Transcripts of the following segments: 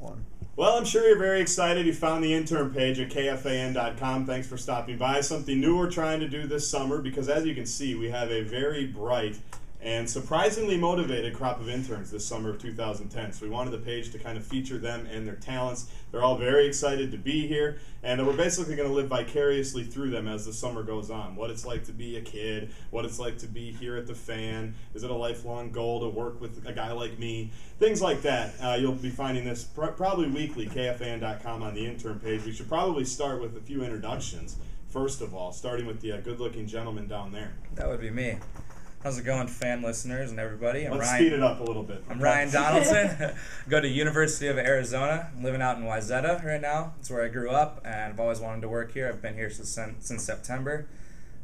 one. Well, I'm sure you're very excited. You found the intern page at KFAN.com. Thanks for stopping by. Something new we're trying to do this summer because, as you can see, we have a very bright and surprisingly motivated crop of interns this summer of 2010. So we wanted the page to kind of feature them and their talents. They're all very excited to be here, and we're basically going to live vicariously through them as the summer goes on. What it's like to be a kid, what it's like to be here at the Fan. Is it a lifelong goal to work with a guy like me? Things like that. You'll be finding this probably weekly, KFAN.com on the intern page. We should probably start with a few introductions. First of all, starting with the good-looking gentleman down there. That would be me. How's it going, fan listeners and everybody? Let's speed it up a little bit. I'm Ryan Donaldson. Go to University of Arizona. I'm living out in Wayzata right now. That's where I grew up, and I've always wanted to work here. I've been here since September.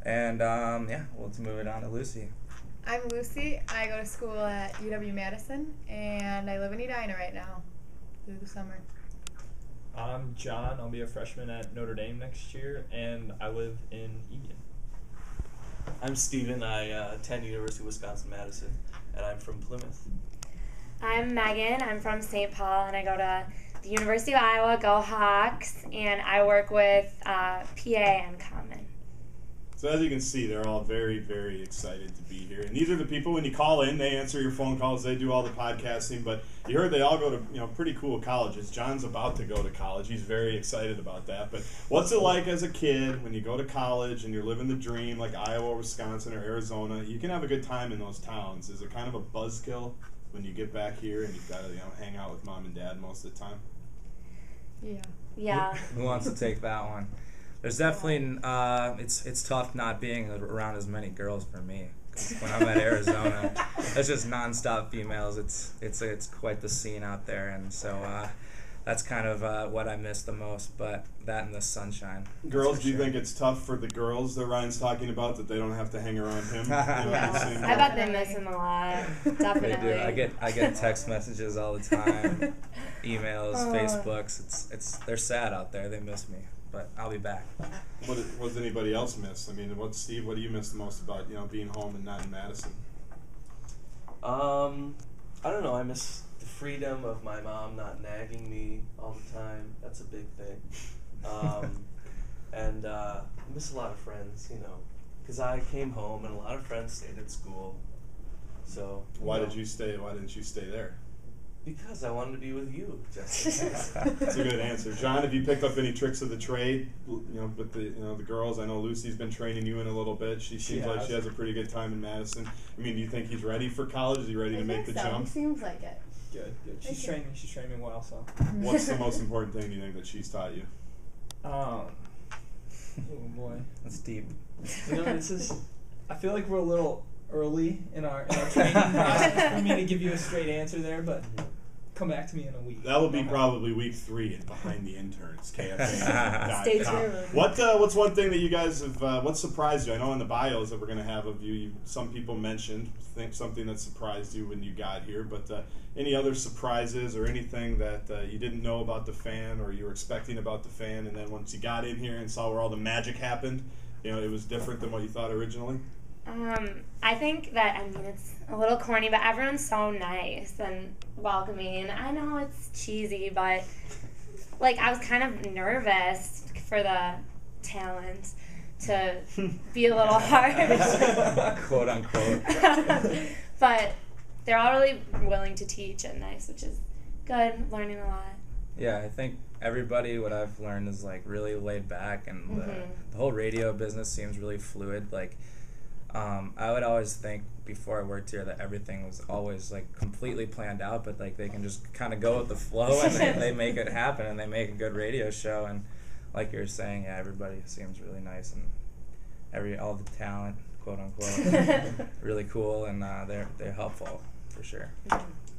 And, let's move it on to Lucy. I'm Lucy. I go to school at UW-Madison, and I live in Edina right now through the summer. I'm John. I'll be a freshman at Notre Dame next year, and I live in Egan. I'm Steven. I attend University of Wisconsin-Madison, and I'm from Plymouth. I'm Megan. I'm from St. Paul, and I go to the University of Iowa, go Hawks, and I work with PA and Common. So as you can see, they're all very, very excited to be here. And these are the people, when you call in, they answer your phone calls, they do all the podcasting. But you heard they all go to pretty cool colleges. John's about to go to college. He's very excited about that. But what's it like as a kid when you go to college and you're living the dream like Iowa, Wisconsin, or Arizona? You can have a good time in those towns. Is it kind of a buzzkill when you get back here and you've got to hang out with mom and dad most of the time? Yeah. Who wants to take that one? There's definitely it's tough not being around as many girls for me. When I'm at Arizona, it's just nonstop females. It's quite the scene out there, and so that's kind of what I miss the most. But that and the sunshine. Girls, do you think it's tough for the girls that Ryan's talking about that they don't have to hang around him? I bet they miss him a lot. Definitely. They do. I get text messages all the time, emails, Facebooks. They're sad out there. They miss me. But I'll be back. What does anybody else miss? I mean, Steve, what do you miss the most about being home and not in Madison? I don't know. I miss the freedom of my mom not nagging me all the time. That's a big thing. And I miss a lot of friends, because I came home and a lot of friends stayed at school. So why didn't you stay there? Because I wanted to be with you, Justin. That's a good answer. John, have you picked up any tricks of the trade? With the girls. I know Lucy's been training you in a little bit. She seems like she has a pretty good time in Madison. I mean, do you think he's ready for college? Is he ready to make the jump? He seems like it. Good. She's training me well. So. What's the most important thing you think that she's taught you? Oh boy, that's deep. I feel like we're a little early in our training process for me to give you a straight answer there, but come back to me in a week. That will be probably week 3 and Behind the Interns, KFAN.com. Stay tuned. What's one thing that you guys have, what surprised you? I know in the bios that we're going to have of you, some people mentioned something that surprised you when you got here, but any other surprises or anything that you didn't know about the Fan or you were expecting about the Fan, and then once you got in here and saw where all the magic happened, it was different than what you thought originally? I think that, it's a little corny, but everyone's so nice and welcoming. I know it's cheesy, but, I was kind of nervous for the talent to be a little harsh. Quote, unquote. But they're all really willing to teach and nice, which is good, learning a lot. Yeah, I think everybody, what I've learned is, really laid back, and the whole radio business seems really fluid. I would always think before I worked here that everything was always completely planned out, but they can just kind of go with the flow and they make it happen and they make a good radio show. And like you were saying, everybody seems really nice and all the talent, quote unquote, really cool, and they're helpful for sure.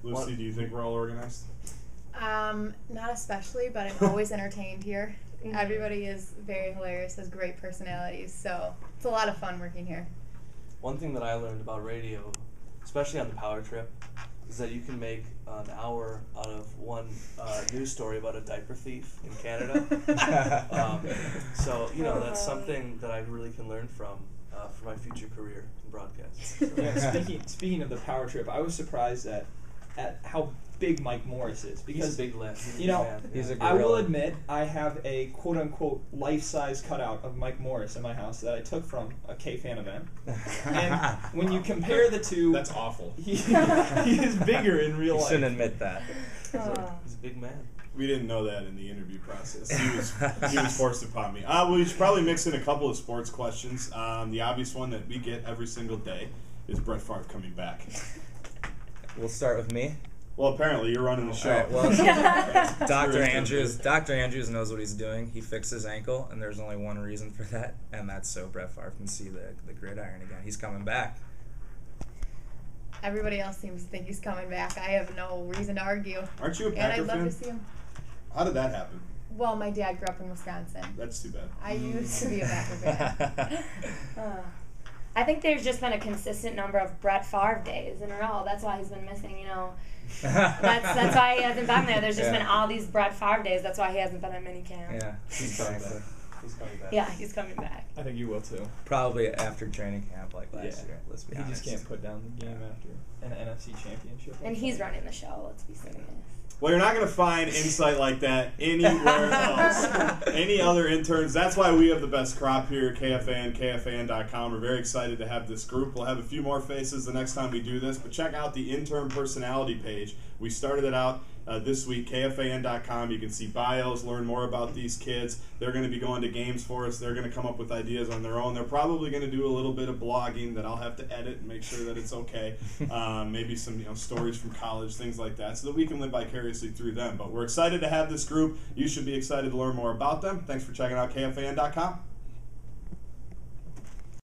Lucy, do you think we're all organized? Not especially, but I'm always entertained here. Everybody is very hilarious, has great personalities, so it's a lot of fun working here. One thing that I learned about radio, especially on the power trip, is that you can make an hour out of one news story about a diaper thief in Canada. So that's something that I really can learn from for my future career in broadcast. So. Yeah, speaking of the power trip, I was surprised that at how big Mike Morris is, because He's a big lad. you know, He's a I will gorilla. admit I have a quote unquote life-size cutout of Mike Morris in my house that I took from a KFAN event. And when you compare the two, That's awful. he is bigger in real You life. shouldn't admit that. He's a big man. We didn't know that in the interview process. He was forced upon me. We should probably mix in a couple of sports questions. The obvious one that we get every single day is Brett Favre coming back. We'll start with me. Well, apparently you're running the show. All right, well, Dr. Very Andrews. Dr. Andrews knows what he's doing. He fixed his ankle, and there's only one reason for that, and that's so Brett Favre can see the gridiron again. He's coming back. Everybody else seems to think he's coming back. I have no reason to argue. Aren't you a And Packer I'd love fan? to see him. How did that happen? Well, my dad grew up in Wisconsin. That's too bad. I used to be a Packer fan. I think there's just been a consistent number of Brett Favre days in a row. That's why he's been missing, That's why he hasn't been there. There's just been all these Brett Favre days. That's why he hasn't been at minicamp. Yeah, He's coming back. He's coming back. Yeah, he's coming back. I think you will too. probably after training camp like last year. Let's be He honest. just can't put down the game after an NFC championship. And he's running the show, let's be serious. Well, you're not going to find insight like that anywhere else. Any other interns. That's why we have the best crop here at KFAN, KFAN.com. We're very excited to have this group. We'll have a few more faces the next time we do this, but check out the intern personality page. We started it out this week, KFAN.com. You can see bios, learn more about these kids. They're going to be going to games for us. They're going to come up with ideas on their own. They're probably going to do a little bit of blogging that I'll have to edit and make sure that it's okay. Maybe some stories from college, things like that, so that we can live vicariously through them. But we're excited to have this group. You should be excited to learn more about them. Thanks for checking out KFAN.com.